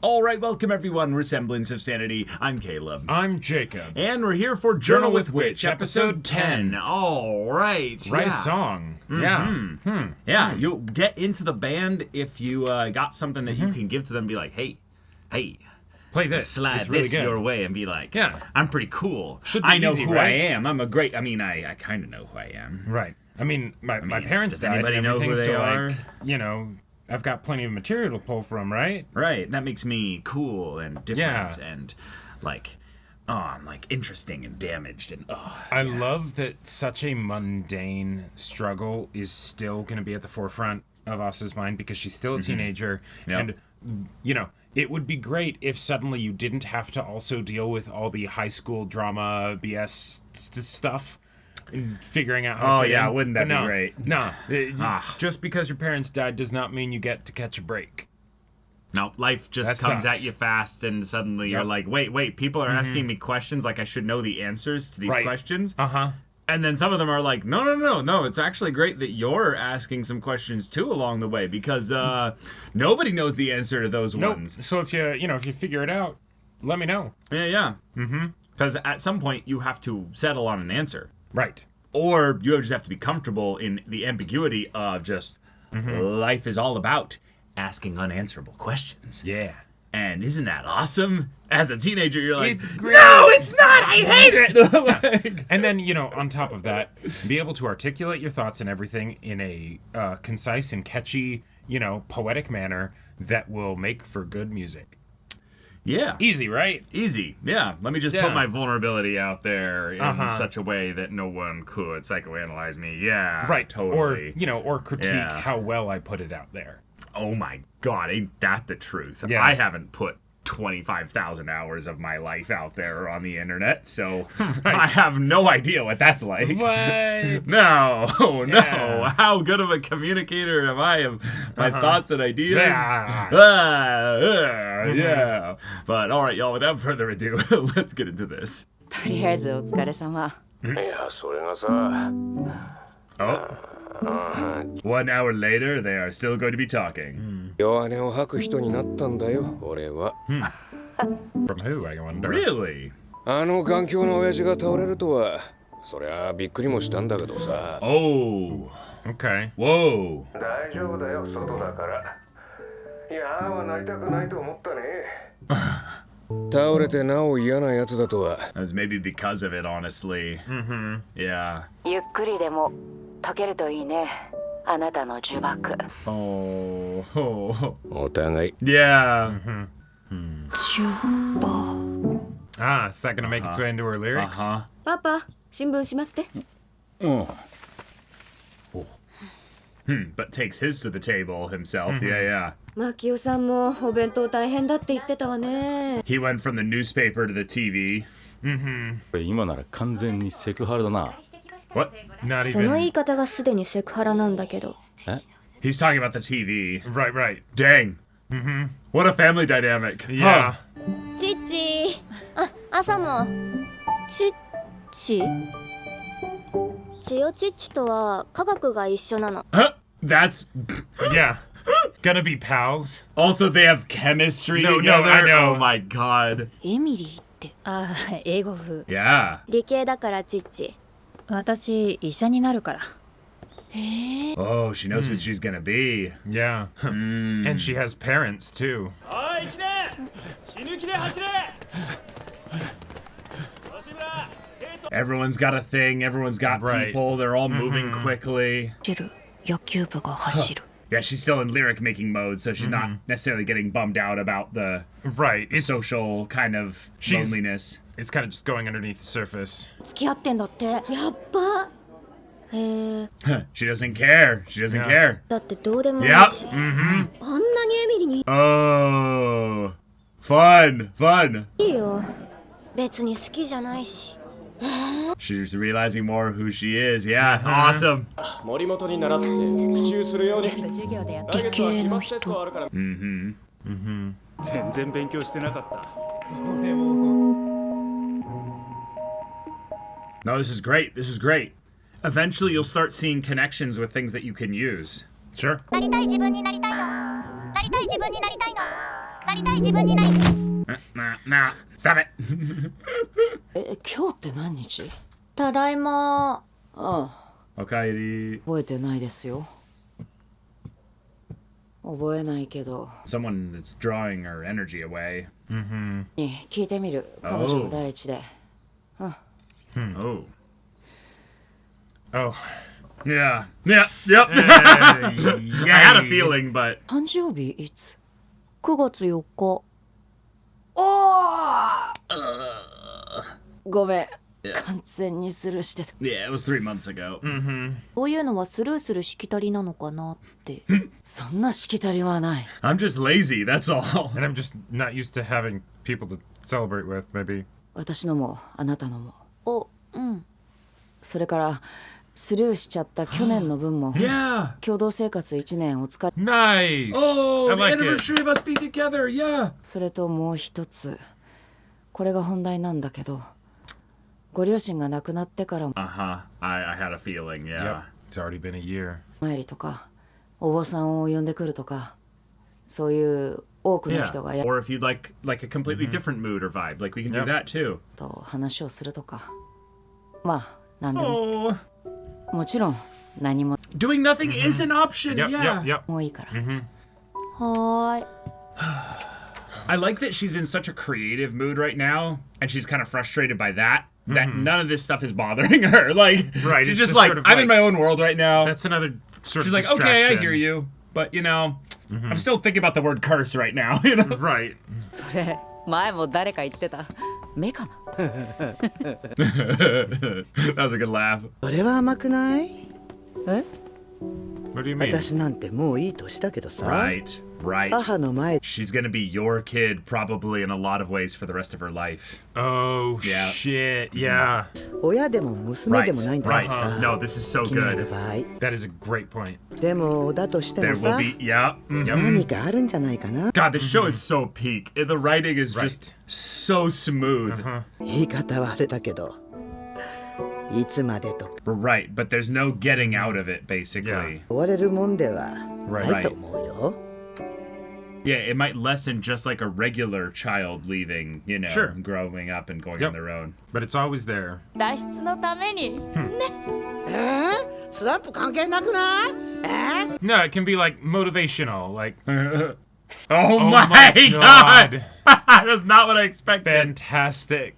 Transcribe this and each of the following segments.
All right, welcome everyone. We're Semblance of Sanity. I'm Caleb. I'm Jacob. And we're here for Journal with Witch, episode 10. All right. Right song. Mm-hmm. Yeah, you'll get into the band if you got something that you can give to them and be like, hey, play this. Slide it's really this good. your way and be like, Yeah. I'm pretty cool. Should be I know easy, who right? I am. I kind of know who I am. Right. I mean, my parents does died anybody and know everything, who they so are? like, you know, I've got plenty of material to pull from, right? Right. That makes me cool and different Yeah. and I'm like interesting and damaged and I love that such a mundane struggle is still going to be at the forefront of Asa's mind because she's still a teenager. Yep. And, you know, it would be great if suddenly you didn't have to also deal with all the high school drama BS stuff and figuring out how to fit in. Wouldn't that But be great? No. Just because your parents died does not mean you get to catch a break. No, life just That comes sucks. at you fast, and suddenly you're like, wait, people are asking me questions like I should know the answers to these Right. questions. Uh-huh. And then some of them are like, no, it's actually great that you're asking some questions too along the way, because nobody knows the answer to those ones. So if you figure it out, let me know. Yeah. Because at some point you have to settle on an answer. Right. Or you just have to be comfortable in the ambiguity of just life is all about asking unanswerable questions. Yeah. And isn't that awesome? As a teenager, you're like, It's great. no, it's not. I hate it. And then, on top of that, be able to articulate your thoughts and everything in a concise and catchy, poetic manner that will make for good music. Yeah. Easy, right? Easy. Yeah. Let me just Yeah. put my vulnerability out there in such a way that no one could psychoanalyze me. Yeah. Right. Totally. Or critique Yeah. how well I put it out there. Oh my God, ain't that the truth? Yeah. I haven't put 25,000 hours of my life out there on the internet, so I have no idea what that's like. What? No. Yeah. How good of a communicator am I of my thoughts and ideas? Yeah. Yeah. But all right, y'all, without further ado, let's get into this. とりあえずお疲れ様。いやそれがさ Oh. 1 hour later, they are still going to be talking. 弱音を吐く人になったんだよ俺は From who, I wonder? Really? あの環境の親父が倒れるとはそりゃびっくりもしたんだけどさ Oh. Okay. Whoa. 大丈夫だよ外だからいやあはなりたくないと思ったね倒れてなお嫌なやつだとは That was maybe because of it, honestly. Yeah. ゆっくりでも解けるといいね。あなたの呪縛。 Oh. お互い Yeah. Ah, is that going to make its way into her lyrics? Uh-huh. パパ、新聞しまって。 But takes his to the table himself. Yeah. マキオさんもお弁当大変だって言ってたわね。 He went from the newspaper to the TV. 今なら完全にセクハラだな。 What? Not その言 even... い方がすでにセクハラなんだけど。 He's talking about the TV. Right. Dang. What a family dynamic. Yeah. Huh. チッチあ、朝もチッチチヨチッチとは科学が一緒なの。 Huh? That's... Yeah. Gonna be pals. Also, they have chemistry No, together. I know. Oh my God. エミリーって。ああ、英語風。 Yeah. 理系だからチッチ。私、医者になるから。 Oh, she knows who she's gonna be. Yeah. And she has parents, too. Everyone's got a thing. Everyone's got Right. people. They're all moving quickly. 野球部が走る。 Yeah, she's still in lyric making mode, so she's not necessarily getting bummed out about the Right. It's social kind of She's- loneliness. it's kind of just going underneath the surface. 付き合ってんだって。やっば。She doesn't care. She doesn't Yeah. care. だってどうでもいい Yep. し。あんなにエミリに Oh, fun. いいよ。別に好きじゃないし。 She's realizing more who she is. Yeah, awesome. 森本に習って復習するように授業でやっ来月は期末テストあるから全然勉強してなかった。 No, this is great. Eventually, you'll start seeing connections with things that you can use. Sure. なりたい自分になりたいの。なりたい自分になりたいの。なりたい自分になり Nah, stop it. 今日って何日？ただいま。ああ、 Okairi. 覚えてないですよ。覚えないけど。 Someone that's drawing her energy away. に聞いてみる。彼女が第一で。Oh. Oh. Yeah. Yeah. Yep. I had a feeling, but 誕生日いつ？ 9月4日。ごめん。完全にスルーしてた。 yeah, it was 3 months ago. そういうのはスルーするしきたりなのかなって。そんなしきたりはない。 I'm just lazy, that's all. And I'm just not used to having people to celebrate with, maybe. 私のもあなたのも。お、うん。それからスルーしちゃった去年の分も Yeah. 共同生活1年お疲れ。 Nice. Oh, I the like it. anniversary of us being together. Yeah. それともう一つ。これが本題なんだけど、ご両親が亡くなってからも Uh-huh. I had a feeling, yeah. Yep. It's already been a year. 参りとかお坊さんを呼んでくるとか、そういう多くの Yeah. 人がやっ Or if you'd like a completely different mood or vibe, like we can do Yep. that too. と話をするとか。まあ何でも。 Oh. もちろん何も Doing nothing is an option. Yep, yeah. yep, yep. もういいから。はーい。 I like that she's in such a creative mood right now, and she's kind of frustrated by that. That none of this stuff is bothering her. Like, Right, she's it's just just like, sort of I'm in like- my own world right now. That's another sort She's of like, okay, I distraction. hear you, but you know, I'm still thinking about the word curse right now. You know, Right. それ前も誰か言ってた。目かな。 that was a good laugh. それは甘くない？え？ What do you mean? 私なんてもういい年だけどさ。 Right, right. 母の前 She's gonna be your kid probably in a lot of ways for the rest of her life. Oh, Yeah. shit. Yeah. 親でも娘 Right, でもないんだか right. らさ。 No, this is so 気になる good. 場合。 That is a great point. でもだとしても There will さ、 be, yeah. Yep. 何かあるんじゃないかな。 God, this show is so peak. The writing is just so smooth. 言い方はあれだけど、いつまでと Right, but there's no getting out of it, basically. 追われるもんではないと思うよ。 Yeah, it might lessen just like a regular child leaving, you know, Sure. growing up and going Yep. on their own. But it's always there. 脱出のために。スランプ関係なくない？ No, it can be like motivational. Like, Oh, my my god! God. That's not what I expected. fantastic.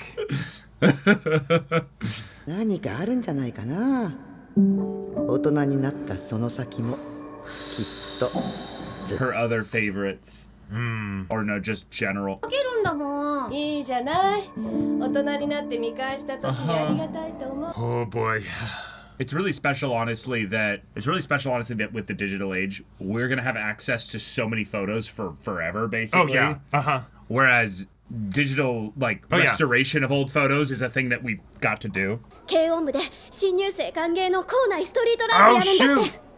何かあるんじゃないかな。大人になったその先もきっと。 Her other favorites. Or no, just general. けるんだもん。いいじゃない。大人になって見返した時にありがたいと思う。 Oh boy. It's really special, honestly, that with the digital age, we're gonna have access to so many photos for forever, Oh basically. yeah. Uh-huh. Whereas digital, like, Oh, yeah. restoration of old photos is a thing that we've got to do. 軽音部で新入生歓迎の校内ストリートライブ Oh やるんだっ shoot. て。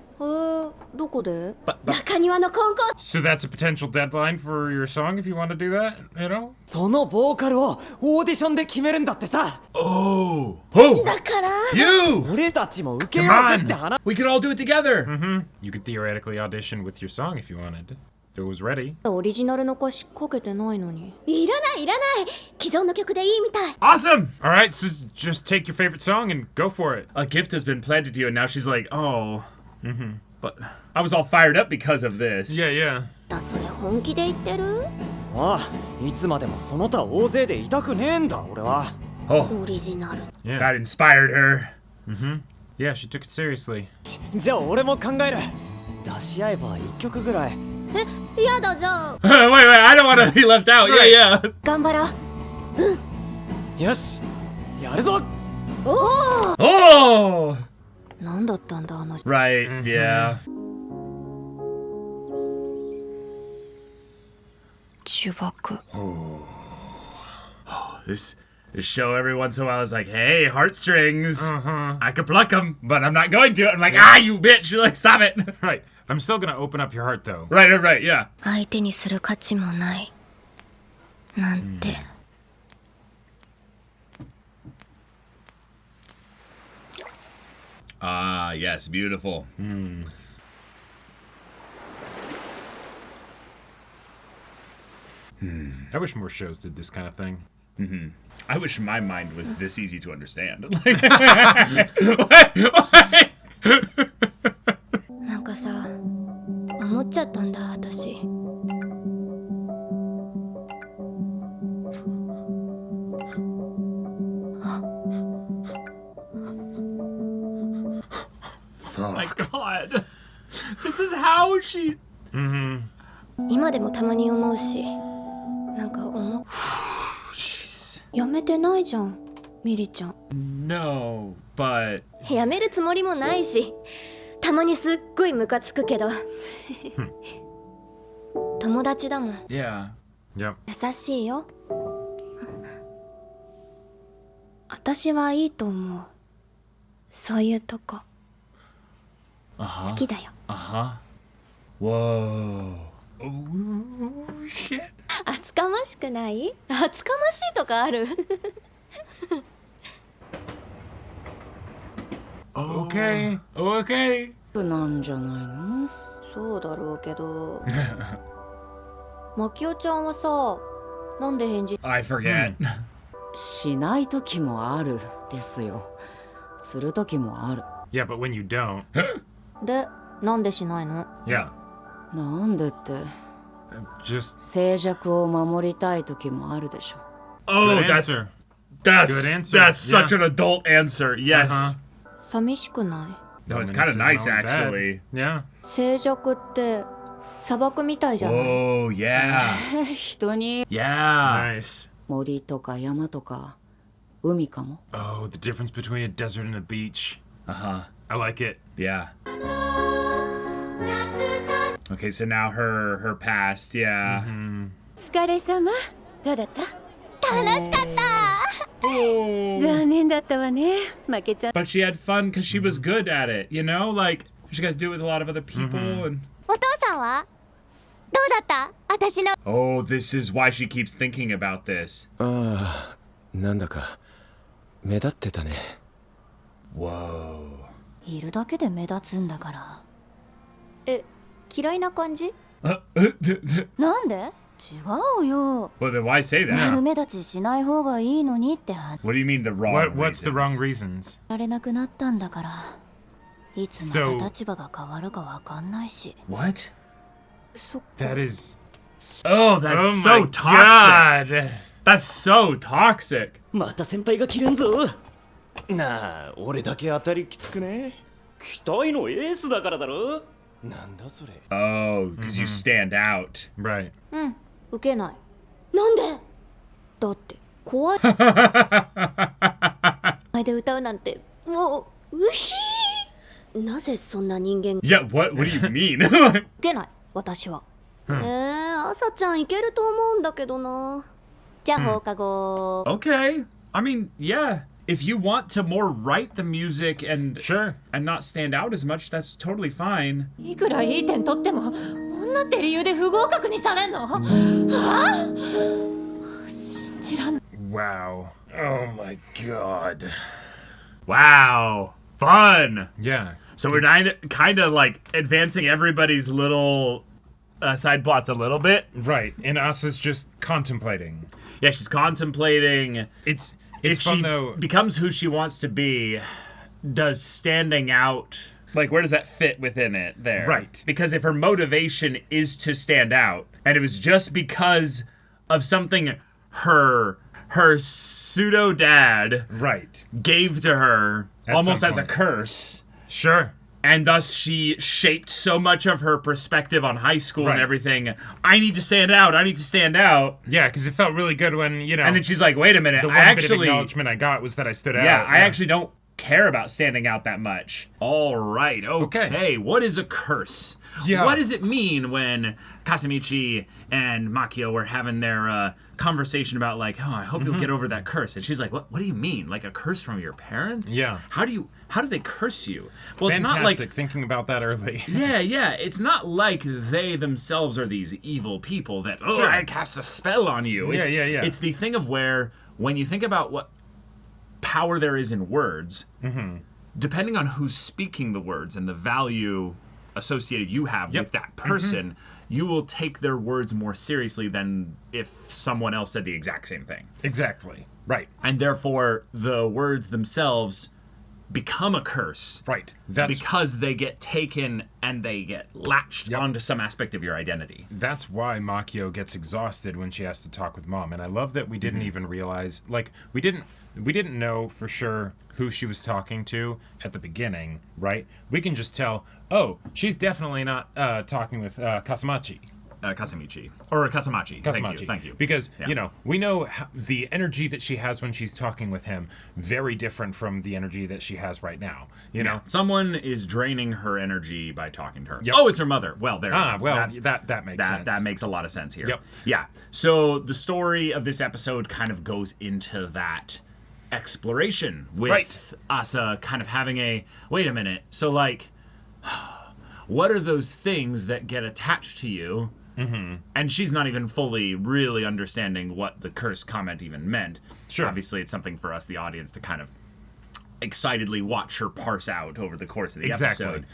どこで？ But 中庭のコンコース。 So that's a potential deadline for your song if you want to do that, you know? そのボーカルをオーディションで決めるんだってさ。 oh, oh, だから。 you! 俺たちも受けようぜって話。 We could all do it together. You could theoretically audition with your song if you wanted. If it was ready. オリジナルの歌詞かけてないのに。いらないいらない。既存の曲でいいみたい。 Awesome! All right, so just take your favorite song and go for it. A gift has been planted to you, and now she's like, oh. But I was all fired up because of this. Yeah, yeah. だそれ本気で言ってる？ああ、いつまでもその他大勢でいたくねえんだ俺は。 Oh, オリジナル。 Yeah. that inspired her. Yeah, she took it seriously. じゃあ俺も考える。出し合えば一曲ぐらい。やだじゃあ wait, I don't want to be left out. Yeah, yeah. 頑張ろう。よし、やるぞ。おお。 Oh! なんだったんだあの。 Right, yeah. 呪縛。 This show every once in a while is like, hey, heartstrings. I could pluck them, but I'm not going to. I'm like, you bitch. You're like, stop it. Right. I'm still gonna open up your heart though. Right, yeah. 相手にする価値もない。なんて。Ah, yes, beautiful. I wish more shows did this kind of thing. I wish my mind was this easy to understand. なんかさ、思っちゃったんだ私。Oh my god. This is how she... 今でもたまに思うし、やめてないじゃん、ミリちゃん。No, but...やめるつもりもないし、たまにすっごいムカつくけど。友達だもん。Yeah. Yep. 優しいよ。私はいいと思う。そういうとこ。好きだよ。Whoa. Oh, shit. 厚かましくない？厚かましいとかある？ Okay. Okay. なんじゃないの？そうだろうけど。マキオちゃんはさ、なんで返事 I forget. しない時もあるですよ。する時もある。 Yeah, but when you don't. で、なんでしないの？ Yeah. なんでって、 Just 静寂を守りたい時もあるでしょ。 Oh, good that's answer. that's Good answer. that's such Yeah. an adult answer. Yes. 寂しくない？ No, it's Loneliness kind of isn't nice always bad. actually. Yeah. 静寂って砂漠みたいじゃない？ Oh, yeah. 人に Yeah. Nice. 森とか山とか海かも。 Oh, the difference between a desert and a beach. Uh-huh. I like it. Yeah. Okay, so now her past, yeah. お疲れ様。どうだった？楽しかった。 残念だったわね。負けちゃった。 But she had fun because she was good at it, you know? Like, she got to do it with a lot of other people and... お父さんは？どうだった？私の。 Oh, this is why she keeps thinking about this. ああ、なんだか目立ってたね。 Whoa. いるだけで目立つんだから。嫌いな感じ？ なんで？違うよ。 Well, then why say 悪 that? 目立ちしない方がいいのにって話 What do you mean the wrong What's the wrong reasons? reasons? られなくなったんだから。いつま So- た立場が変わるかわかんないし。 What? そっか。 That is. Oh, that's Oh so my toxic. God. That's so toxic. また先輩が切れんぞ。なあ、俺だけ当たりきつくね。期待のエースだからだろ。なんだそれ。 Oh, because you stand out. Right. 受けない。なんで？だって怖い。前で歌うなんてもううひー。なぜそんな人間？ Yeah, what do you mean? 受けない。私は。朝ちゃんいけると思うんだけどな。じゃあ放課後。 Okay. I mean, yeah. If you want to more write the music and Sure. and not stand out as much, that's totally fine. いくらいい点取っても女って理由で不合格にされんの？はあ？信じらん。 Wow. Oh my God. Wow. Fun. Yeah. So we're kind of like advancing everybody's little side plots a little bit. Right. And Asa's just contemplating. Yeah, she's contemplating. It's If fun she though. becomes who she wants to be, does standing out, like, where does that fit within it there? Right. Because if her motivation is to stand out, and it was just because of something her pseudo dad Right. gave to her At almost some as a point. curse, Sure. and thus she shaped so much of her perspective on high school and Right. everything. I need to stand out. I need to stand out. Yeah, because it felt really good when, you know, And then she's like, wait a minute. the I one bit of actually... acknowledgement I got was that I stood out. Yeah, I actually don't care about standing out that much. All right, okay. What is a curse? Yeah. What does it mean when Kasamichi and Makio were having their conversation about like, oh, I hope you'll get over that curse? And she's like, what do you mean? Like a curse from your parents? Yeah. How do they curse you? Well, Fantastic it's not like thinking about that early. yeah. It's not like they themselves are these evil people that, oh, Sure. I cast a spell on you. It's, Yeah. It's the thing of where, when you think about what power there is in words, depending on who's speaking the words and the value associated you have with that person, you will take their words more seriously than if someone else said the exact same thing. Exactly. Right. And therefore, the words themselves become a curse. Right. Because they get taken and they get latched onto some aspect of your identity. That's why Makio gets exhausted when she has to talk with Mom. And I love that we didn't even realize, like, we didn't know for sure who she was talking to at the beginning, right? We can just tell, oh, she's definitely not talking with Kasamachi. Kasamichi. Or Kasamachi. Thank you. Because, you know, we know the energy that she has when she's talking with him, very different from the energy that she has right now. You know? Someone is draining her energy by talking to her. Yep. Oh, it's her mother. Well, there. That makes sense. That makes a lot of sense here. Yep. Yeah. So the story of this episode kind of goes into that exploration with Asa kind of having a, wait a minute, so like, what are those things that get attached to you? And she's not even fully really understanding what the curse comment even meant. Sure. Obviously, it's something for us, the audience, to kind of excitedly watch her parse out over the course of the episode.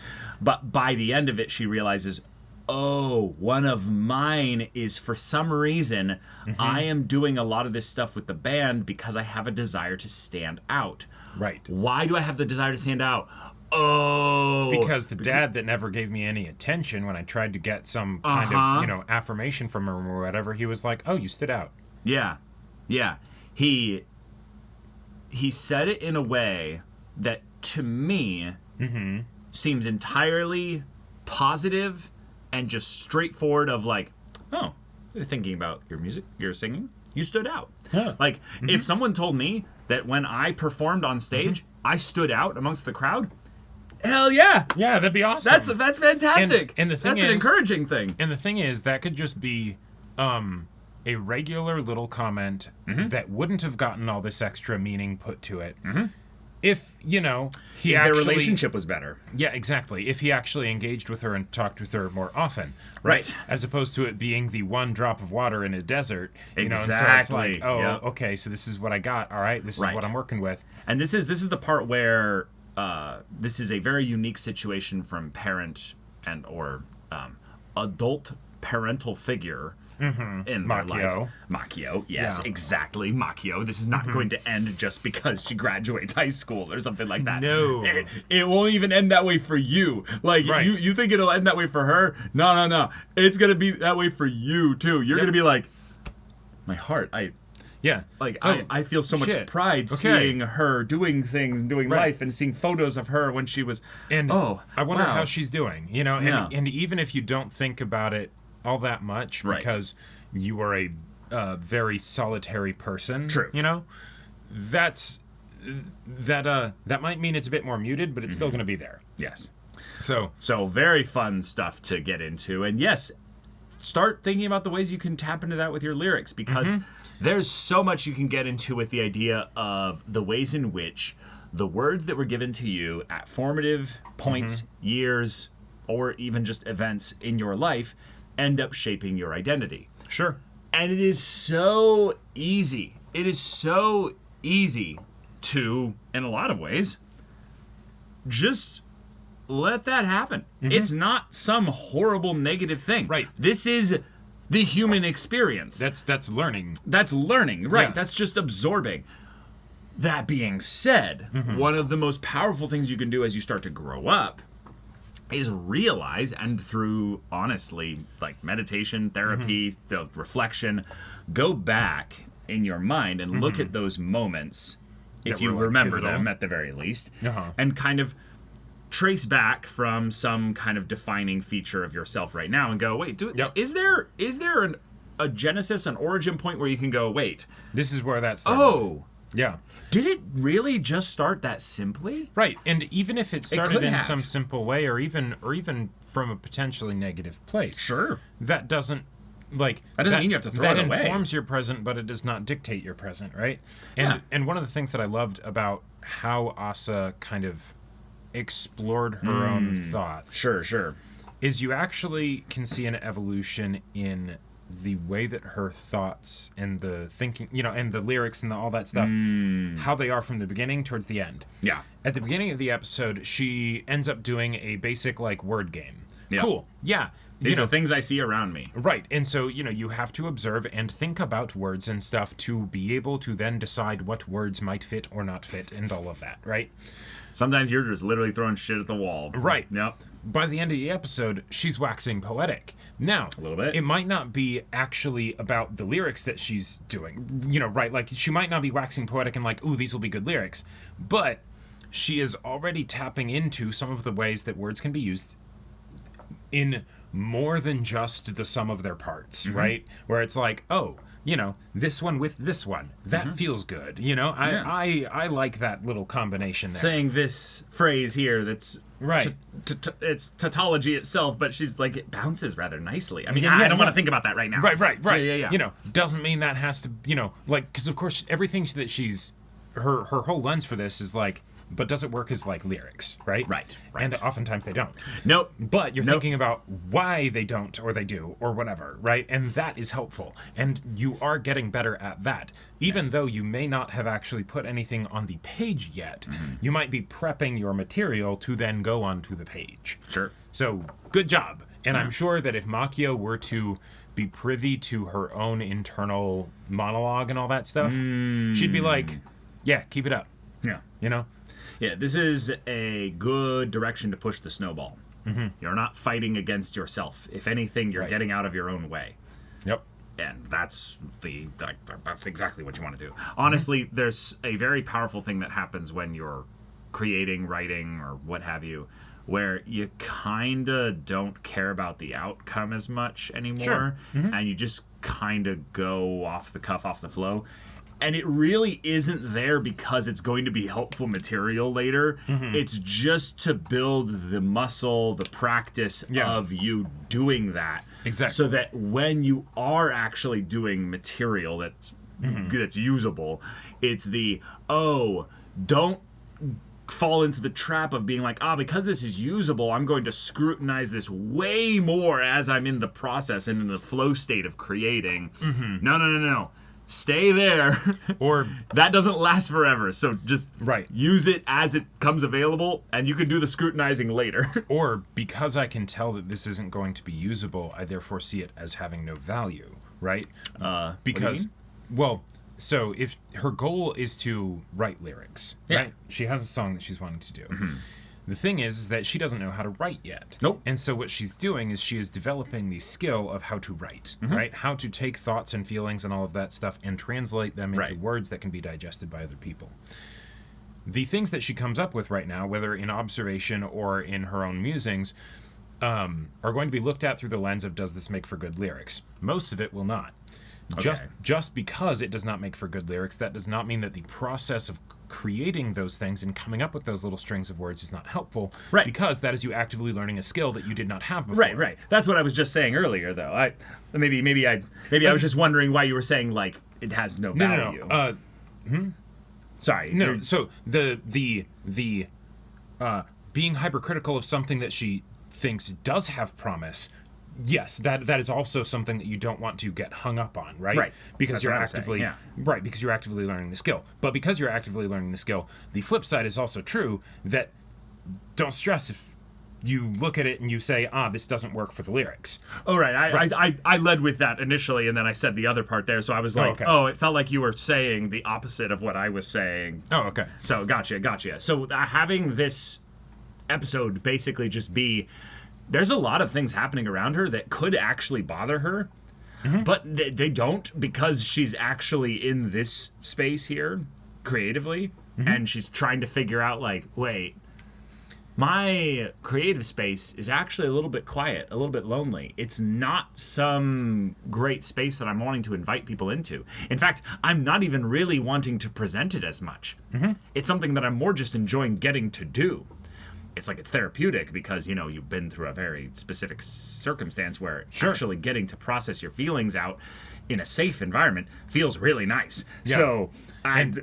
But by the end of it, she realizes, oh, one of mine is, for some reason, I am doing a lot of this stuff with the band because I have a desire to stand out. Right. Why do I have the desire to stand out? Oh, it's because the dad that never gave me any attention when I tried to get some kind of, you know, affirmation from him or whatever, he was like, oh, you stood out. Yeah. He said it in a way that, to me, seems entirely positive and just straightforward of like, oh, you're thinking about your music, your singing, you stood out. Yeah. Like, if someone told me that when I performed on stage, I stood out amongst the crowd, hell yeah. Yeah, that'd be awesome. That's fantastic. And the thing that's an encouraging thing. And the thing is, that could just be a regular little comment that wouldn't have gotten all this extra meaning put to it. If, you know, their relationship was better. Yeah, exactly. If he actually engaged with her and talked with her more often. Right. As opposed to it being the one drop of water in a desert. You know, and so it's like, oh, okay, so this is what I got. All right, this is what I'm working with. And this is the part where this is a very unique situation from parent and or adult parental figure in their life. Makio, yes, exactly, Makio. This is not going to end just because she graduates high school or something like that. No. It won't even end that way for you. Like, you think it'll end that way for her? No. It's going to be that way for you, too. You're going to be like, my heart, I feel so much pride seeing her doing things, doing life, and seeing photos of her when she was. And I wonder how she's doing. You know, and even if you don't think about it all that much, because you are a very solitary person. True. You know, that might mean it's a bit more muted, but it's still going to be there. Yes. So very fun stuff to get into, and yes, start thinking about the ways you can tap into that with your lyrics, because there's so much you can get into with the idea of the ways in which the words that were given to you at formative points, years, or even just events in your life end up shaping your identity. Sure. And it is so easy. It is so easy to, in a lot of ways, just let that happen. It's not some horrible negative thing. Right. This is the human experience. That's learning. That's learning, right. Yeah. That's just absorbing. That being said, one of the most powerful things you can do as you start to grow up is realize, and through, honestly, like meditation, therapy, the reflection, go back in your mind and look at those moments, if you remember them at the very least, and kind of trace back from some kind of defining feature of yourself right now and go, wait, is there a genesis, an origin point where you can go, wait, this is where that started. Oh, yeah. Did it really just start that simply? Right, and even if it started in some simple way, or even from a potentially negative place, sure, that doesn't mean you have to throw it away. That informs your present, but it does not dictate your present, right? And one of the things that I loved about how Asa kind of explored her own thoughts, sure, is you actually can see an evolution in the way that her thoughts and the thinking, you know, and the lyrics and all that stuff, how they are from the beginning towards the end. Yeah. At the beginning of the episode, she ends up doing a basic, like, word game. Yeah. Cool. Yeah. These are things I see around me. Right. And so, you have to observe and think about words and stuff to be able to then decide what words might fit or not fit and all of that, right? Sometimes you're just literally throwing shit at the wall. Right. Yep. By the end of the episode, she's waxing poetic. Now, a little bit. It might not be actually about the lyrics that she's doing, right? Like, she might not be waxing poetic and like, ooh, these will be good lyrics. But she is already tapping into some of the ways that words can be used in more than just the sum of their parts, right? Where it's like, oh, this one with this one, that feels good. I like that little combination there. Saying this phrase here that's right. It's tautology itself, but she's like, it bounces rather nicely. I mean, I don't want to think about that right now. Right. Yeah. Doesn't mean that has to, because of course everything that she's, her whole lens for this is like, but does it work as like lyrics, right? Right. And oftentimes they don't. Nope. But you're thinking about why they don't or they do or whatever, right? And that is helpful. And you are getting better at that. Even though you may not have actually put anything on the page yet, you might be prepping your material to then go onto the page. Sure. So, good job. And I'm sure that if Makio were to be privy to her own internal monologue and all that stuff, she'd be like, yeah, keep it up. Yeah. Yeah, this is a good direction to push the snowball. You're not fighting against yourself. If anything, you're getting out of your own way. Yep. And that's exactly what you want to do. Honestly, there's a very powerful thing that happens when you're creating, writing, or what have you, where you kind of don't care about the outcome as much anymore. Sure. And you just kind of go off the cuff, off the flow. And it really isn't there because it's going to be helpful material later. It's just to build the muscle, the practice of you doing that. Exactly. So that when you are actually doing material that's usable, it's don't fall into the trap of being like, because this is usable, I'm going to scrutinize this way more as I'm in the process and in the flow state of creating. No. Stay there. Or that doesn't last forever. So just use it as it comes available, and you can do the scrutinizing later. Or because I can tell that this isn't going to be usable, I therefore see it as having no value, right? Because, so if her goal is to write lyrics, right? She has a song that she's wanting to do. The thing is that she doesn't know how to write yet. Nope. And so what she's doing is she is developing the skill of how to write, right? How to take thoughts and feelings and all of that stuff and translate them into words that can be digested by other people. The things that she comes up with right now, whether in observation or in her own musings, are going to be looked at through the lens of, does this make for good lyrics? Most of it will not. Okay. Just because it does not make for good lyrics, that does not mean that the process of creating those things and coming up with those little strings of words is not helpful. Right. Because that is you actively learning a skill that you did not have before. Right. That's what I was just saying earlier, though. Maybe I was just wondering why you were saying like it has no value. No. Sorry. No. So the being hypercritical of something that she thinks does have promise. Yes, that is also something that you don't want to get hung up on, right? Right. Because That's you're what I was actively saying, right, because you're actively learning the skill. But because you're actively learning the skill, the flip side is also true that don't stress if you look at it and you say, this doesn't work for the lyrics. Oh, right. I led with that initially, and then I said the other part there, so I was like, it felt like you were saying the opposite of what I was saying. Oh, okay. So, gotcha. So, having this episode basically just be, there's a lot of things happening around her that could actually bother her, but they don't, because she's actually in this space here, creatively, and she's trying to figure out, like, wait, my creative space is actually a little bit quiet, a little bit lonely. It's not some great space that I'm wanting to invite people into. In fact, I'm not even really wanting to present it as much. It's something that I'm more just enjoying getting to do. It's like it's therapeutic because, you've been through a very specific circumstance where actually getting to process your feelings out in a safe environment feels really nice. Yeah. So I'm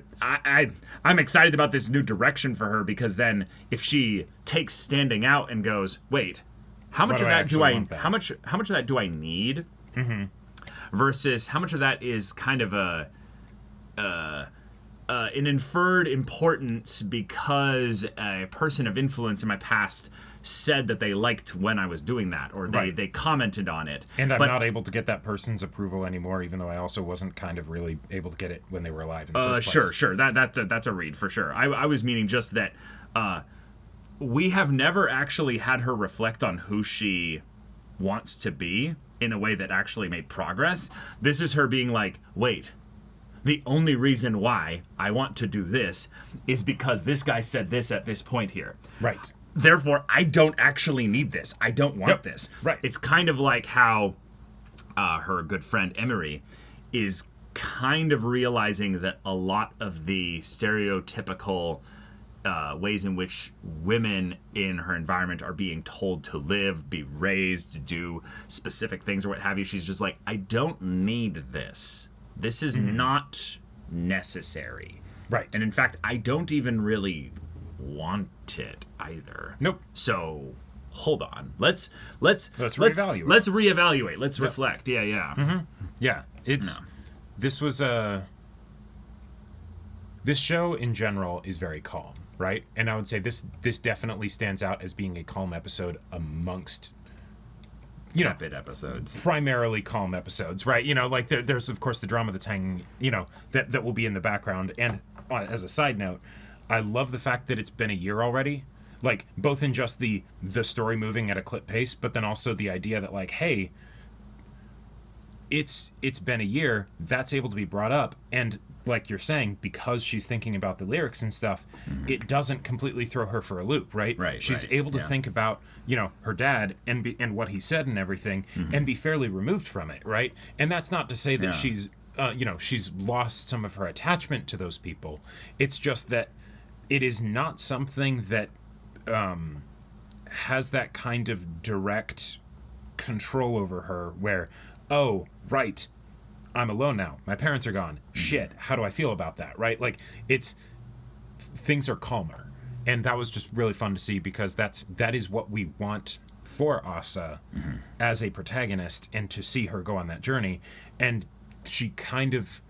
excited about this new direction for her, because then if she takes standing out and goes, wait, how much of that how much of that do I need? Versus how much of that is kind of an inferred importance because a person of influence in my past said that they liked when I was doing that, or they commented on it. And I'm not able to get that person's approval anymore, even though I also wasn't kind of really able to get it when they were alive in the first place. Sure. That's a read for sure. I was meaning just that we have never actually had her reflect on who she wants to be in a way that actually made progress. This is her being like, wait, the only reason why I want to do this is because this guy said this at this point here. Right. Therefore, I don't actually need this. I don't want this. Right. It's kind of like how her good friend Emery is kind of realizing that a lot of the stereotypical ways in which women in her environment are being told to live, be raised, do specific things or what have you. She's just like, I don't need this. This is not necessary. Right. And in fact, I don't even really want it either. Nope. So hold on. Let's reevaluate. Let's reevaluate. Let's reflect. Yeah. Mm-hmm. Yeah. This was this show in general is very calm, right? And I would say this definitely stands out as being a calm episode amongst tepid episodes, primarily calm episodes, right? Like there's of course the drama that's hanging, that will be in the background. And as a side note, I love the fact that it's been a year already, like both in just the story moving at a clip pace, but then also the idea that like, hey, it's been a year, that's able to be brought up. And like you're saying, because she's thinking about the lyrics and stuff, it doesn't completely throw her for a loop, right? Right. She's able to think about, her dad and what he said and everything, and be fairly removed from it, right? And that's not to say that she's lost some of her attachment to those people. It's just that it is not something that has that kind of direct control over her where, oh, right, I'm alone now. My parents are gone. Shit, how do I feel about that, right? Like, things are calmer. And that was just really fun to see because that is what we want for Asa as a protagonist, and to see her go on that journey. And she kind of...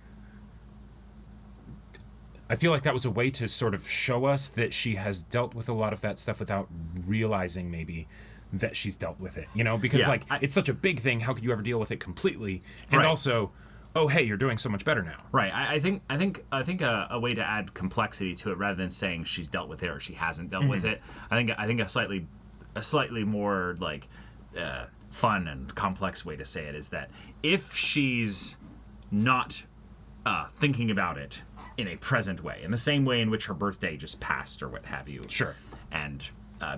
I feel like that was a way to sort of show us that she has dealt with a lot of that stuff without realizing maybe that she's dealt with it, because it's such a big thing. How could you ever deal with it completely? And also, oh, hey, you're doing so much better now. Right. I think a way to add complexity to it rather than saying she's dealt with it or she hasn't dealt with it. I think a slightly more like fun and complex way to say it is that if she's not thinking about it in a present way, in the same way in which her birthday just passed or what have you. Sure. And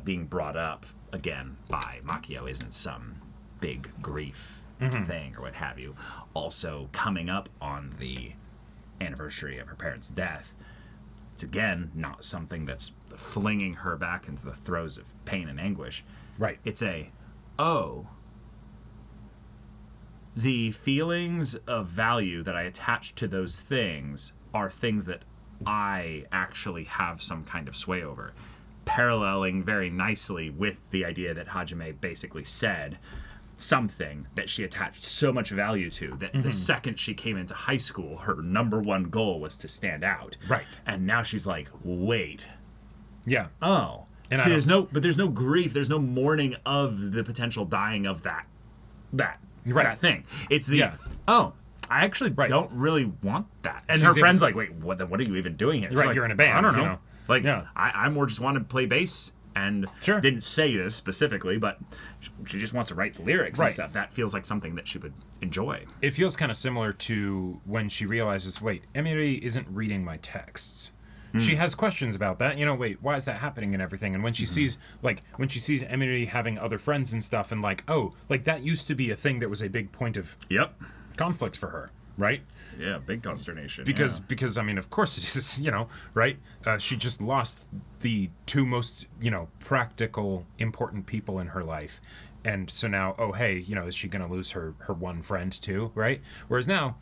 being brought up again by Makio isn't some big grief thing or what have you. Also coming up on the anniversary of her parents' death, it's again not something that's flinging her back into the throes of pain and anguish. Right. It's the feelings of value that I attach to those things are things that I actually have some kind of sway over. Paralleling very nicely with the idea that Hajime basically said something that she attached so much value to that the second she came into high school, her number one goal was to stand out. Right. And now she's like, wait. Yeah. Oh. And there's no grief, there's no mourning of the potential dying of that thing. It's the I actually don't really want that. And her friend's like, wait, what are you even doing here? She's right, like, you're in a band. I don't know. I more just wanted to play bass and didn't say this specifically, but she just wants to write the lyrics and stuff. That feels like something that she would enjoy. It feels kind of similar to when she realizes, wait, Emiri isn't reading my texts. She has questions about that. Wait, why is that happening and everything? And when she sees Emiri having other friends and stuff and like, oh, like that used to be a thing that was a big point of conflict for her, right? Yeah, big consternation. Because I mean, of course it is, right? She just lost the two most, practical, important people in her life. And so now, oh, hey, is she going to lose her one friend too, right? Whereas now,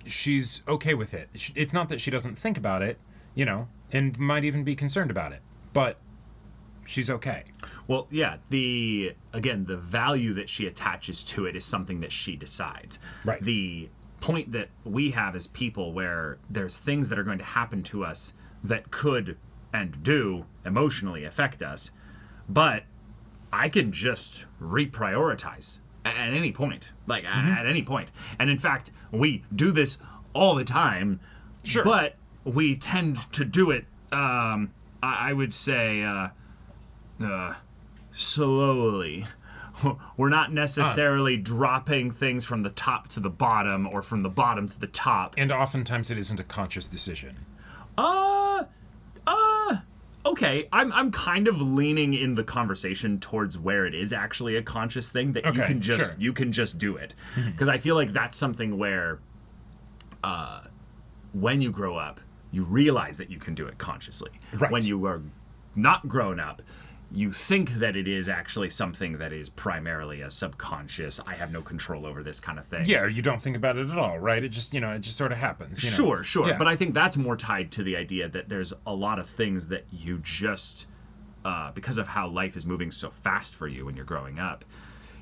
she's okay with it. It's not that she doesn't think about it, and might even be concerned about it, but she's okay. Well, yeah, the value that she attaches to it is something that she decides. Right. The point that we have as people where there's things that are going to happen to us that could and do emotionally affect us, but I can just reprioritize at any point, like at any point. And in fact, we do this all the time, but we tend to do it, I would say, slowly. We're not necessarily dropping things from the top to the bottom or from the bottom to the top. And oftentimes it isn't a conscious decision. Okay, I'm kind of leaning in the conversation towards where it is actually a conscious thing that you can just do it. Because I feel like that's something where when you grow up, you realize that you can do it consciously. Right. When you are not grown up, you think that it is actually something that is primarily a subconscious, I have no control over this kind of thing. Yeah, or you don't think about it at all, right? It just, it just sort of happens. Sure. Yeah. But I think that's more tied to the idea that there's a lot of things that you just, because of how life is moving so fast for you when you're growing up,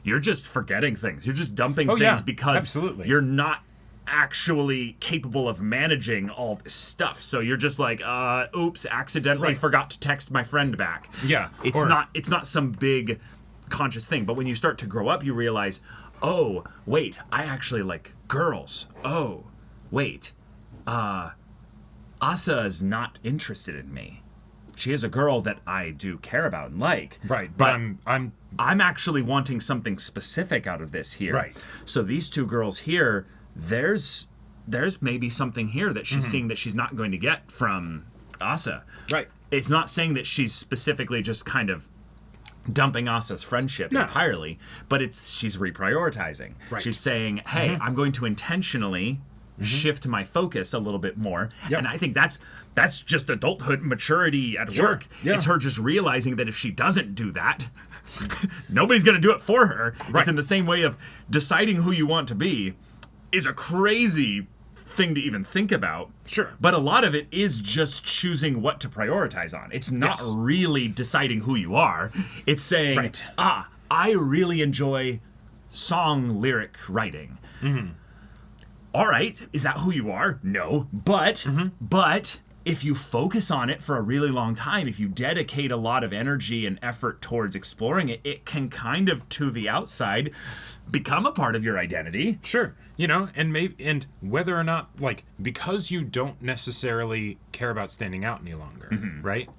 you're just forgetting things. You're just dumping things because absolutely. You're not actually capable of managing all this stuff. So you're just like, oops, accidentally forgot to text my friend back. Yeah. It's not some big conscious thing. But when you start to grow up, you realize, oh, wait, I actually like girls. Oh, wait, Asa is not interested in me. She is a girl that I do care about and like. Right. But I'm actually wanting something specific out of this here. Right. So these two girls here, there's maybe something here that she's seeing that she's not going to get from Asa. Right. It's not saying that she's specifically just kind of dumping Asa's friendship entirely, but she's reprioritizing. Right. She's saying, hey, I'm going to intentionally shift my focus a little bit more. Yep. And I think that's just adulthood maturity at work. Yeah. It's her just realizing that if she doesn't do that, nobody's going to do it for her. Right. It's in the same way of deciding who you want to be is a crazy thing to even think about. Sure. But a lot of it is just choosing what to prioritize on. It's not really deciding who you are. It's saying, I really enjoy song lyric writing. All right, is that who you are? No. But if you focus on it for a really long time, if you dedicate a lot of energy and effort towards exploring it, it can kind of, to the outside, become a part of your identity. Sure. And whether or not, like, because you don't necessarily care about standing out any longer, right?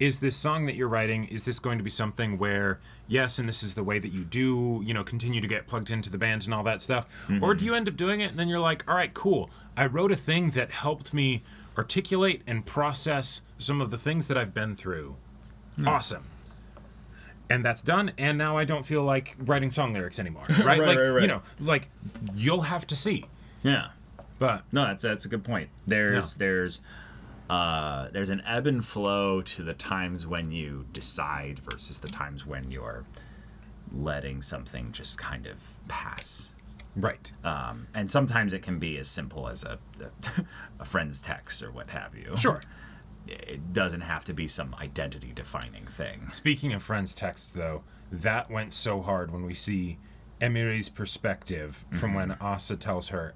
Is this song that you're writing, is this going to be something where, yes, and this is the way that you do, continue to get plugged into the band and all that stuff? Or do you end up doing it and then you're like, all right, cool. I wrote a thing that helped me articulate and process some of the things that I've been through. Awesome. And that's done, and now I don't feel like writing song lyrics anymore, right? Right. You'll have to see. Yeah. But no, that's a good point. There's an ebb and flow to the times when you decide versus the times when you're letting something just kind of pass. Right. And sometimes it can be as simple as a friend's text or what have you. Sure. It doesn't have to be some identity-defining thing. Speaking of friends' texts, though, that went so hard when we see Emiri's perspective from when Asa tells her,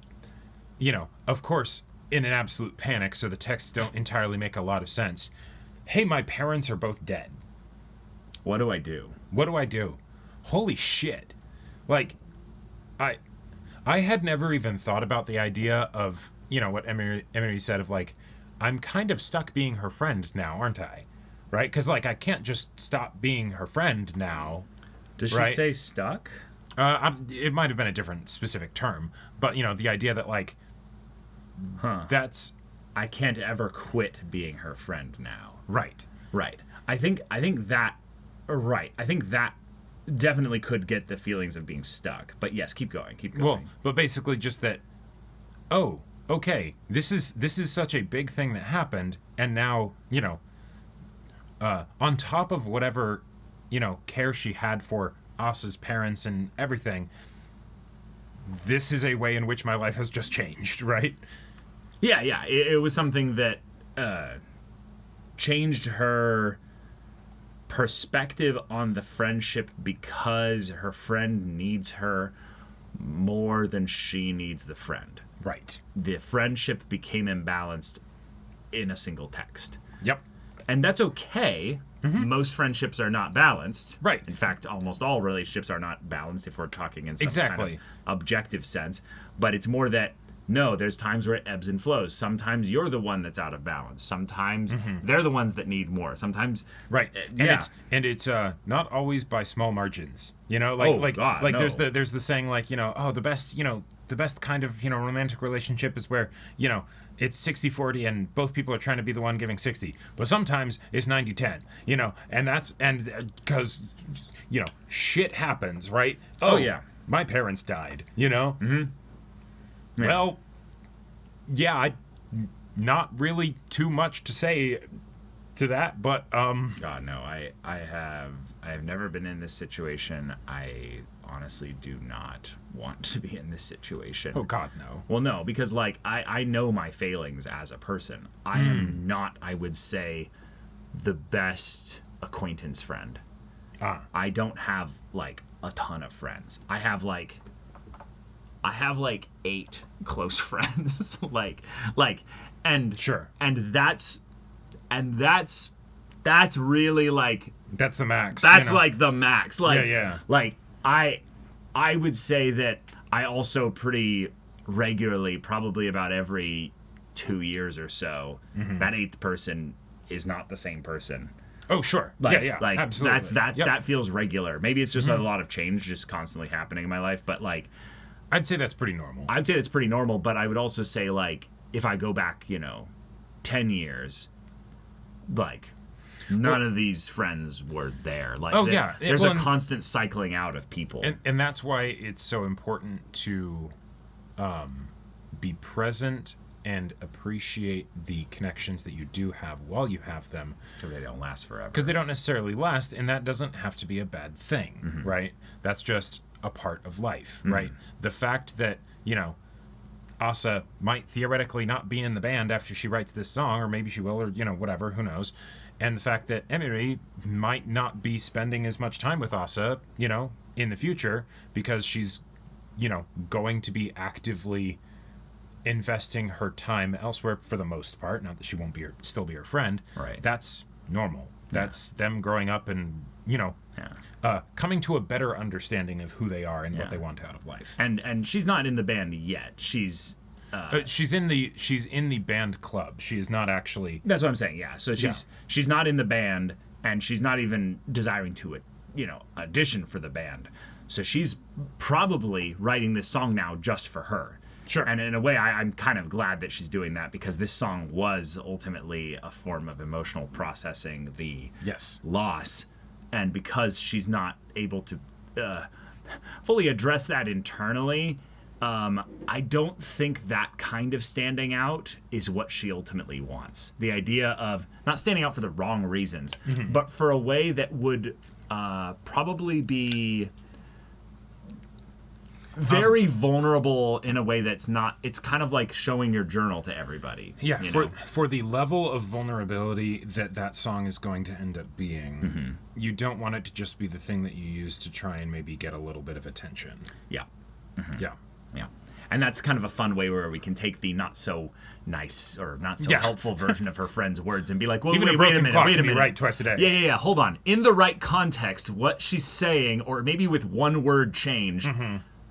of course, in an absolute panic, so the texts don't entirely make a lot of sense. Hey, my parents are both dead. What do I do? What do I do? Holy shit. Like, I had never even thought about the idea of, what Emiri said of, like, I'm kind of stuck being her friend now, aren't I? Right? Because, like, I can't just stop being her friend now. Does she say stuck? It might have been a different specific term. But, the idea that, like, that's... I can't ever quit being her friend now. Right. Right. I think that... Right. I think that definitely could get the feelings of being stuck. But yes, keep going. Well, but basically just that, oh... okay, this is such a big thing that happened, and now, on top of whatever, care she had for Asa's parents and everything, this is a way in which my life has just changed, right? Yeah. It was something that changed her perspective on the friendship because her friend needs her more than she needs the friend. Right. The friendship became imbalanced in a single text. Yep. And that's okay. Most friendships are not balanced. Right. In fact, almost all relationships are not balanced if we're talking in some kind Exactly. of objective sense. But it's more that, no, there's times where it ebbs and flows. Sometimes you're the one that's out of balance. Sometimes they're the ones that need more. Sometimes... Right. And it's not always by small margins. You know, like no. there's the saying, like, you know, the best kind of, you know, romantic relationship is where, you know, it's 60-40 and both people are trying to be the one giving 60. But sometimes it's 90-10, you know, and because, you know, shit happens, right? Oh, yeah. My parents died, you know? Mm-hmm. Yeah. Well, yeah, not really too much to say to that, but God, no, I have never been in this situation. I honestly do not want to be in this situation. Oh God, no. Well, no, because like I know my failings as a person. I am not, I would say, the best acquaintance friend. I don't have like a ton of friends. I have like 8 close friends. and sure. And that's really like that's the max. That's you know? like the max. Like yeah. Like I would say that I also pretty regularly, probably about every 2 years or so, that 8th person is not the same person. Oh, sure. Like, yeah, like absolutely. That feels regular. Maybe it's just a lot of change just constantly happening in my life, but like I'd say that's pretty normal. I'd say that's pretty normal, but I would also say like if I go back, you know, 10 years, like none of these friends were there. Like there's a constant cycling out of people. And that's why it's so important to be present and appreciate the connections that you do have while you have them. So they don't last forever. Because they don't necessarily last, and that doesn't have to be a bad thing, right? That's just a part of life, right? The fact that, you know, Asa might theoretically not be in the band after she writes this song, or maybe she will, or, you know, whatever, who knows. And the fact that Emiri might not be spending as much time with Asa, you know, in the future, because she's, you know, going to be actively investing her time elsewhere for the most part. Not that she won't still be her friend. Right. That's normal. That's them growing up and, you know, coming to a better understanding of who they are and what they want out of life. And she's not in the band yet. She's in the band club. She is not actually. That's what I'm saying. Yeah. So she's not in the band, and she's not even desiring to audition for the band. So she's probably writing this song now just for her. Sure. And in a way, I'm kind of glad that she's doing that, because this song was ultimately a form of emotional processing the loss. And because she's not able to fully address that internally, I don't think that kind of standing out is what she ultimately wants. The idea of not standing out for the wrong reasons, but for a way that would probably be very vulnerable in a way that's not. It's kind of like showing your journal to everybody. Yeah, for the level of vulnerability that song is going to end up being, you don't want it to just be the thing that you use to try and maybe get a little bit of attention. Yeah. Yeah. And that's kind of a fun way where we can take the not so nice or not so helpful version of her friend's words and be like, well, even wait a minute. Right twice a day. Yeah. Hold on. In the right context, what she's saying, or maybe with one word change,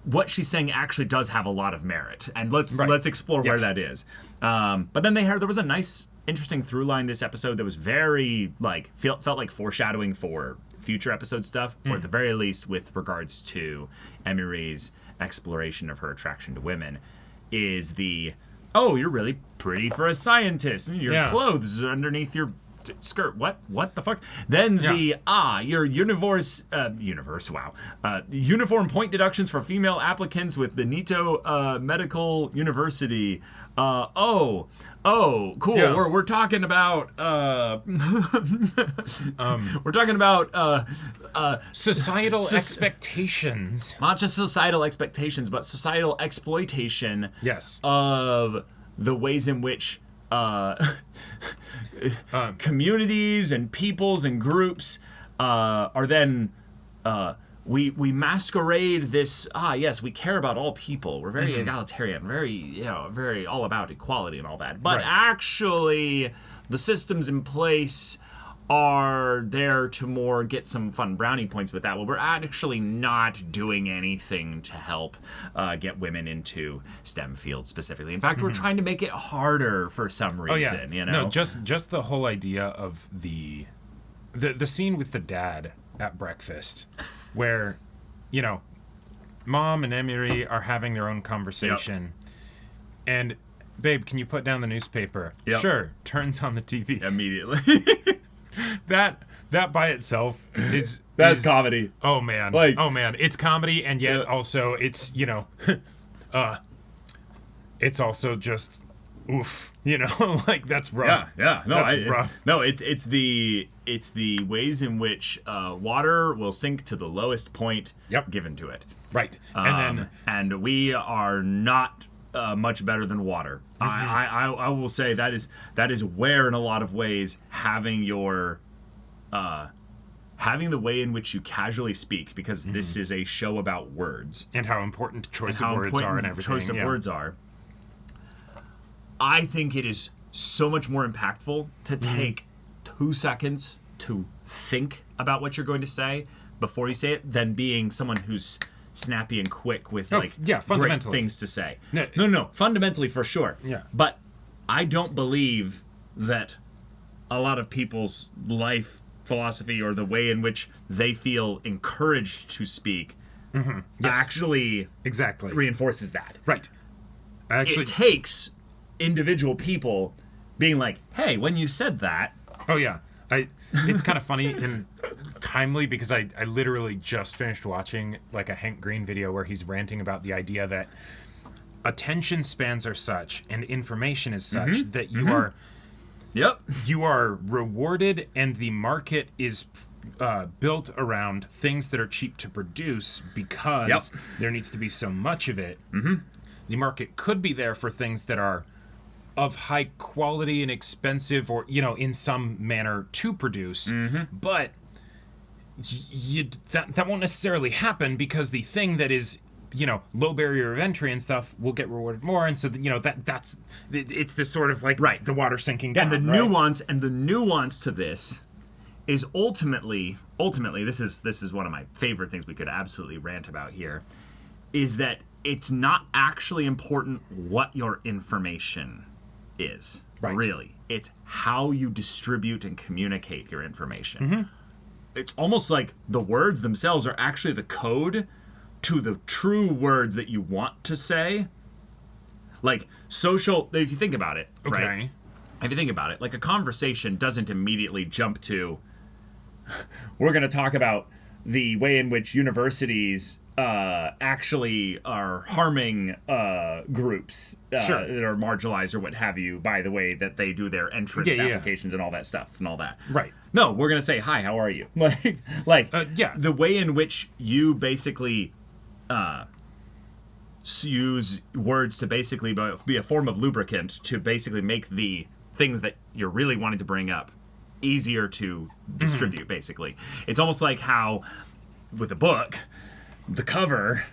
what she's saying actually does have a lot of merit. And let's explore where that is. But then there was a nice, interesting through line this episode that was very felt like foreshadowing for future episode stuff, or at the very least with regards to Emiri's exploration of her attraction to women, is you're really pretty for a scientist, and your clothes underneath your skirt. What the fuck? Then your uniform point deductions for female applicants with the Nito Medical University. Cool. Yeah. We're talking about societal expectations. Not just societal expectations, but societal exploitation. Yes. Of the ways in which communities and peoples and groups are then we masquerade this, yes, we care about all people. We're very egalitarian, very all about equality and all that. But actually, the systems in place are there to more get some fun brownie points with that. Well, we're actually not doing anything to help get women into STEM fields specifically. In fact, we're trying to make it harder for some reason. You know? No, just the whole idea of the scene with the dad at breakfast, where, you know, Mom and Emery are having their own conversation, and babe, can you put down the newspaper? Sure. Turns on the TV immediately. That by itself is comedy. Oh man, it's comedy, and yet also it's, you know, it's also just oof, you know, like that's rough. That's rough. No, it's the ways in which water will sink to the lowest point given to it. Right, and we are not much better than water. I will say that is where in a lot of ways having your having the way in which you casually speak, because this is a show about words and how important choice of words are and everything. Choice of words are. I think it is so much more impactful to take 2 seconds to think about what you're going to say before you say it than being someone who's snappy and quick with great things to say. No, fundamentally for sure. Yeah. But I don't believe that a lot of people's life philosophy or the way in which they feel encouraged to speak actually reinforces that. Right. It takes individual people being like, hey, when you said that. Oh, yeah. It's kind of funny and timely because I literally just finished watching like a Hank Green video where he's ranting about the idea that attention spans are such and information is such that you are you are rewarded, and the market is built around things that are cheap to produce because there needs to be so much of it. The market could be there for things that are of high quality and expensive, or, you know, in some manner to produce, but that won't necessarily happen because the thing that is, you know, low barrier of entry and stuff will get rewarded more, and so you know it's this sort of like the water sinking down. And the nuance to this is ultimately this is one of my favorite things we could absolutely rant about here, is that it's not actually important what your information is. Really, it's how you distribute and communicate your information. It's almost like the words themselves are actually the code to the true words that you want to say. Like social, if you think about it, right? If you think about it, like a conversation doesn't immediately jump to, we're going to talk about the way in which universities actually are harming groups that are marginalized or what have you by the way that they do their entrance applications and all that stuff and all that. Right. No, we're going to say, hi, how are you? The way in which you basically use words to basically be a form of lubricant to basically make the things that you're really wanting to bring up easier to distribute, basically. It's almost like how, with a book, the cover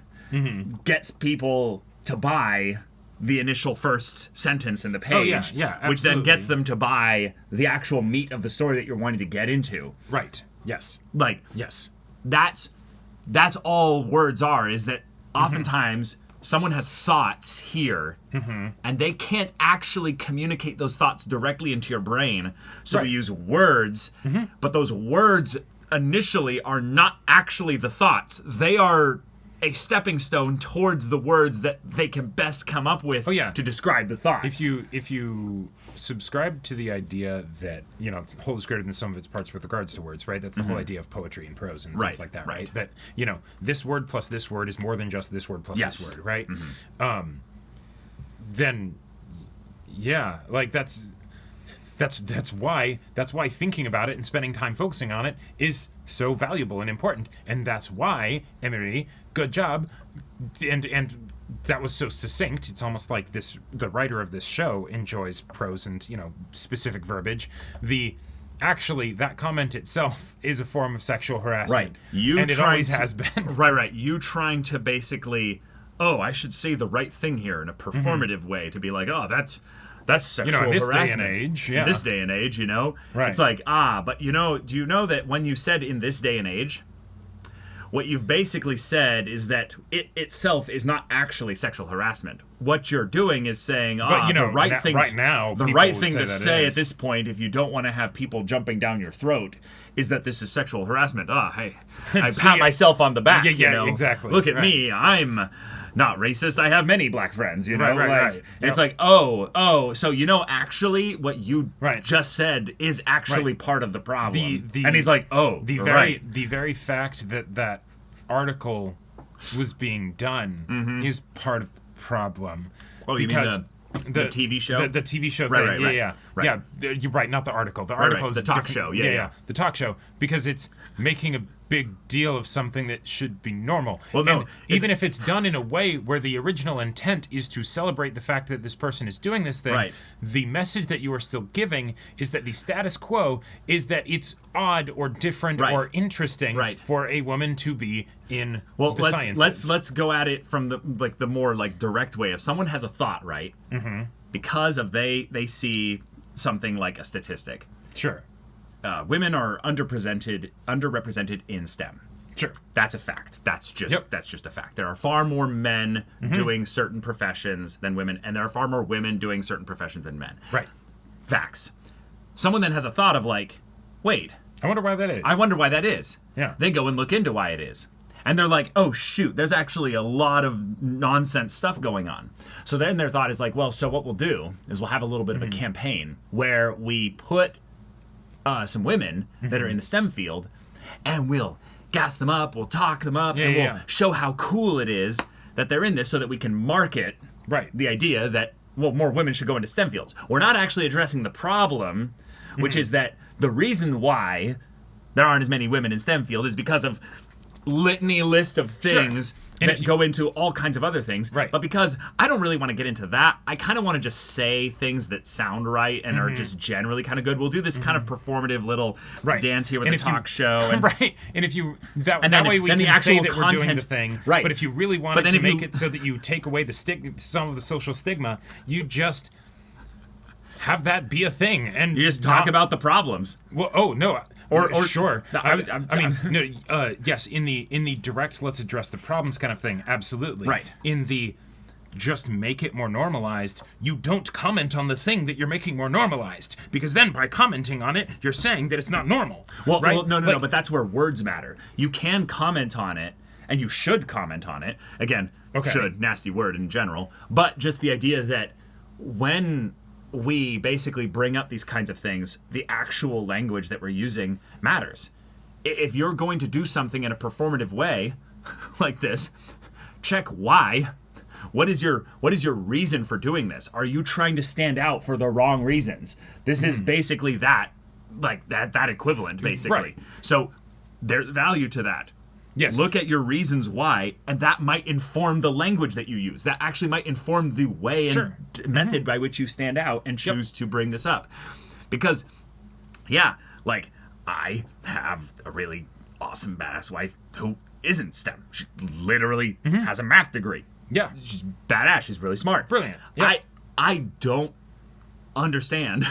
gets people to buy the initial first sentence in the page, which then gets them to buy the actual meat of the story that you're wanting to get into. Right. Yes. That's all words are, is that oftentimes someone has thoughts here and they can't actually communicate those thoughts directly into your brain. So we use words, but those words initially are not actually the thoughts. They are a stepping stone towards the words that they can best come up with to describe the thoughts. If you subscribe to the idea that, you know, whole is greater than some of its parts with regards to words, right? That's the whole idea of poetry and prose and things like that, right? That, you know, this word plus this word is more than just this word plus this word, right? Then, like that's why thinking about it and spending time focusing on it is so valuable and important, and that's why, Emery, good job, and that was so succinct. It's almost like the writer of this show enjoys prose and, you know, specific verbiage. The actually that comment itself is a form of sexual harassment. Right. You and it always has been. Right. You trying to basically, I should say the right thing here in a performative way to be like, that's sexual in this harassment. day and age, In this day and age, Right. It's like, but do you know that when you said in this day and age, what you've basically said is that it itself is not actually sexual harassment. What you're doing is saying, but, the right thing right now, the people right would thing to say is. at this point, if you don't want to have people jumping down your throat, is that this is sexual harassment. Hey, I pat myself on the back. Yeah, exactly. Look at Right. me. I'm not racist. I have many black friends, Right. It's like, so actually what you just said is actually part of the problem. And he's like, the very fact that article was being done is part of the problem. Oh, you mean the TV show? The TV show Right, thing. right. Yeah, you're right, not the article. The article is the talk different. show. Yeah. The talk show, because it's making a big deal of something that should be normal. Well, no, and even if it's done in a way where the original intent is to celebrate the fact that this person is doing this thing, the message that you are still giving is that the status quo is that it's odd or different or interesting for a woman to be in the sciences. Let's go at it from the more direct way. If someone has a thought, right, because of they see something like a statistic. Sure. Women are underrepresented in STEM. Sure. That's a fact. That's just a fact. There are far more men doing certain professions than women, and there are far more women doing certain professions than men. Right. Facts. Someone then has a thought of wait, I wonder why that is. Yeah. They go and look into why it is. And they're like, oh, shoot, there's actually a lot of nonsense stuff going on. So then their thought is so what we'll do is we'll have a little bit of a campaign where we put some women that are in the STEM field, and we'll gas them up, we'll talk them up, and we'll show how cool it is that they're in this so that we can market the idea that, more women should go into STEM fields. We're not actually addressing the problem, which is that the reason why there aren't as many women in STEM field is because of list of things that go into all kinds of other things. But because I don't really want to get into that, I kind of want to just say things that sound right and are just generally kind of good. We'll do this kind of performative little dance here with the talk show. And, and if you, that way we can say that we're doing the thing. But if you really wanted to make it so that you take away some of the social stigma, you just have that be a thing. And you just talk about the problems. Well, no. Or sure. No, yes, in the direct, let's address the problems kind of thing, absolutely. Right. In the just make it more normalized, you don't comment on the thing that you're making more normalized, because then by commenting on it, you're saying that it's not normal. No, but that's where words matter. You can comment on it, and you should comment on it. Again, should, nasty word in general, but just the idea that when we basically bring up these kinds of things, the actual language that we're using matters. If you're going to do something in a performative way like this, check why. What is your reason for doing this? Are you trying to stand out for the wrong reasons? This is basically that equivalent, basically. So there's value to that. Yes. Look at your reasons why, and that might inform the language that you use. That actually might inform the way and method by which you stand out and choose to bring this up. Because, I have a really awesome, badass wife who isn't STEM. She literally has a math degree. Yeah. She's badass. She's really smart. Brilliant. Yeah. I don't understand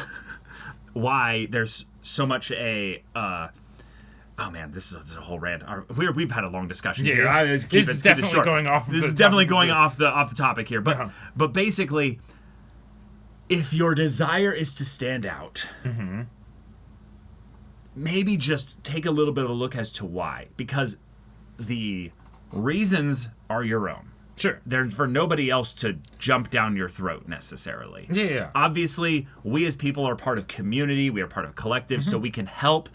why there's so much a... oh man, this is a whole rant. We've had a long discussion here. This is definitely going off. This is definitely going off the topic here. But basically, if your desire is to stand out, maybe just take a little bit of a look as to why. Because the reasons are your own. Sure. They're for nobody else to jump down your throat necessarily. Yeah. Obviously, we as people are part of community. We are part of collective, so we can help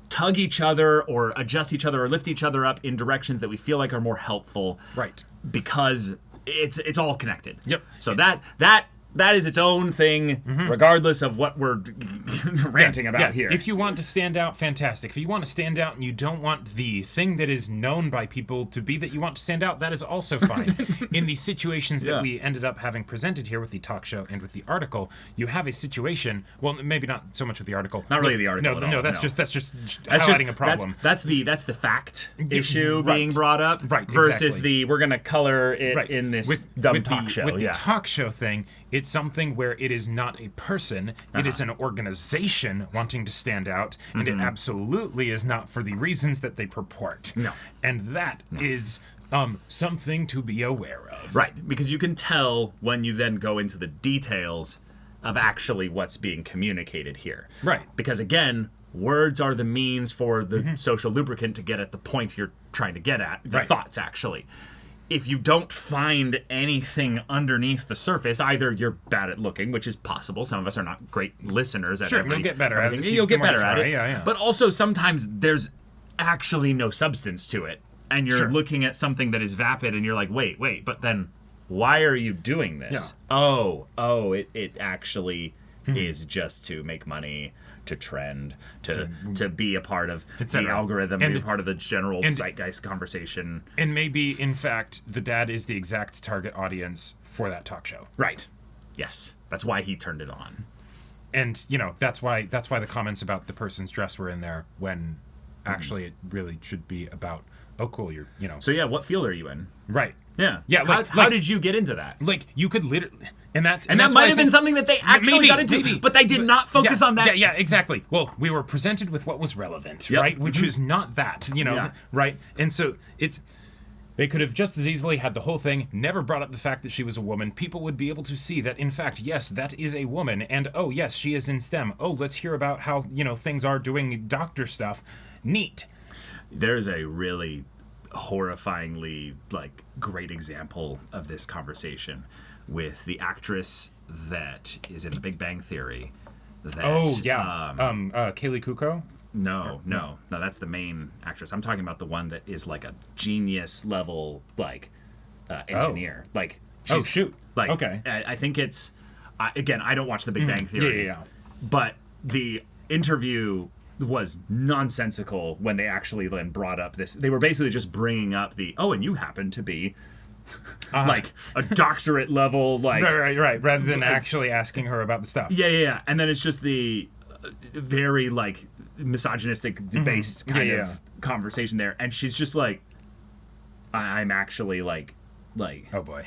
tug each other or adjust each other or lift each other up in directions that we feel like are more helpful. Right. Because it's all connected. Yep. So that is its own thing, regardless of what we're ranting about here. If you want to stand out, fantastic. If you want to stand out and you don't want the thing that is known by people to be that you want to stand out, that is also fine. In the situations that we ended up having presented here with the talk show and with the article, you have a situation. Well, maybe not so much with the article. Not really the article. No, that's just highlighting a problem. That's the fact issue being brought up. Right. Versus exactly. we're gonna color it in this dumb talk show. With the talk show thing, it's something where it is not a person, it is an organization wanting to stand out, and it absolutely is not for the reasons that they purport. No. And that is something to be aware of. Right, because you can tell when you then go into the details of actually what's being communicated here. Right. Because again, words are the means for the social lubricant to get at the point you're trying to get at, the thoughts actually. If you don't find anything underneath the surface, either you're bad at looking, which is possible. Some of us are not great listeners at You'll get better at it. You'll get better at it. Yeah. But also sometimes there's actually no substance to it. And you're looking at something that is vapid and you're like, wait, but then why are you doing this? Yeah. It actually is just to make money, to trend, to be a part of the algorithm, be a part of the general zeitgeist conversation. And maybe, in fact, the dad is the exact target audience for that talk show. Right. Yes. That's why he turned it on. And, that's why the comments about the person's dress were in there when actually it really should be about, oh, cool, you're. So, yeah, what field are you in? Right. Yeah. Yeah. How did you get into that? Like, you could literally. And that might have been something that they actually got into, but they did not focus on that. Yeah, exactly. Well, we were presented with what was relevant, right? Which is not that, right? And so they could have just as easily had the whole thing, never brought up the fact that she was a woman. People would be able to see that, in fact, yes, that is a woman. And, oh, yes, she is in STEM. Oh, let's hear about how, things are doing doctor stuff. Neat. There's a really horrifyingly, great example of this conversation with the actress that is in The Big Bang Theory. Kaylee Kuko? No, that's the main actress. I'm talking about the one that is like a genius level, engineer. Shoot. Okay. I think it's, again, I don't watch The Big Bang Theory. Yeah. But the interview was nonsensical when they actually then brought up this. They were basically just bringing up and you happen to be a doctorate level, right, rather than actually asking her about the stuff. Yeah. And then it's just the very misogynistic based kind of conversation there, and she's just like, I'm actually like oh boy.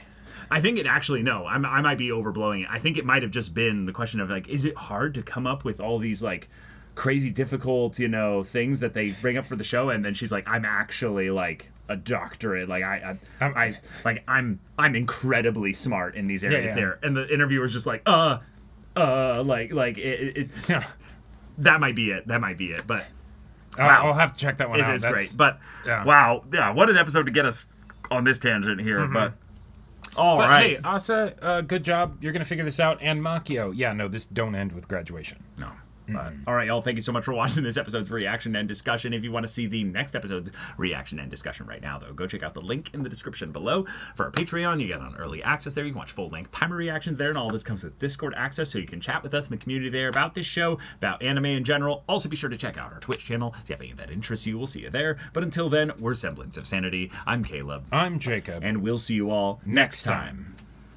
I think it actually I might be overblowing it. I think it might have just been the question of is it hard to come up with all these crazy difficult things that they bring up for the show, and then she's like, I'm actually a doctorate, I'm incredibly smart in these areas there, and the interviewer's just that might be it, but wow. I'll have to check that one out. It's great, but wow, what an episode to get us on this tangent here, but right. Hey, Asa, good job. You're gonna figure this out, and Makio, this don't end with graduation. No. All right, y'all, thank you so much for watching this episode's reaction and discussion. If you want to see the next episode's reaction and discussion right now, though, go check out the link in the description below. For our Patreon, you get on early access there. You can watch full-length timer reactions there, and all this comes with Discord access, so you can chat with us in the community there about this show, about anime in general. Also, be sure to check out our Twitch channel. If you have any of that interests you, we'll see you there. But until then, we're Semblance of Sanity. I'm Caleb. I'm Jacob. And we'll see you all next time.